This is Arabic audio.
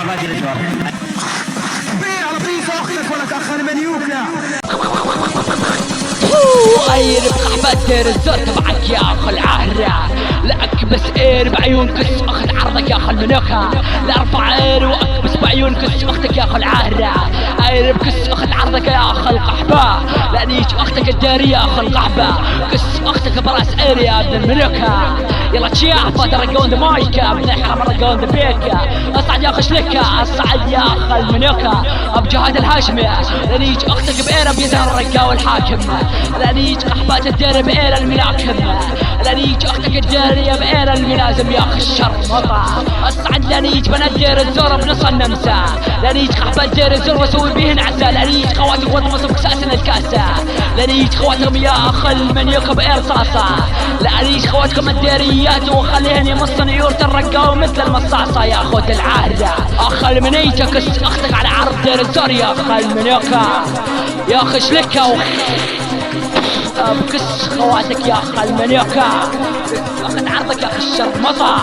باقي الاشواط. على بيس اختك ولك اخ المنيوكا. غير بقحبة دير الزر تبعك يا اخ العهرة. لك بس اير بعيون كس اخذ عرضك يا اخ المنوكة. لا ارفع اير واكبس بعيون كس اختك يا اخ العهرة. اير بكس اخذ عرضك يا اخ القحبة. لانيج اختك الدارية يا اخ القحبة. كس اختك براس اير يا ابن المنوكة. يلا تشيحفة درقون دمايكا بنحرم رقون دبيكا. اصعد يا اخ شلكة اصعد يا اخ المنوكة. بجهاد الهاشمي لانيج اختك باير بيزهر الرقا والحاكم. لانيج قحبات الدير باير الملاكم. لانيج اختك الدارية باير الملازم يا اخ الشر مطع. اصعد لانيج بنا الدير الزور بنص النمسا. لانيج قحبات دير الزور واسوي بيهن عسى. لانيج خواتك وطمس بكساسن الكاسة. لانيج خواتكم يا اخ المنيوكة باير صاصة. لانيج خواتكم الديريات وخليهن يمصن يورت الرقا مثل المصاصة يا اخوة العهدة. اخ المنيتة كس اختك على عرض دير الزور يا اخ المنيوكة. يا اخ شلكة بكس خواتك يا اخ المنيوكة. اخذ عرضك يا اخ الشر مطع.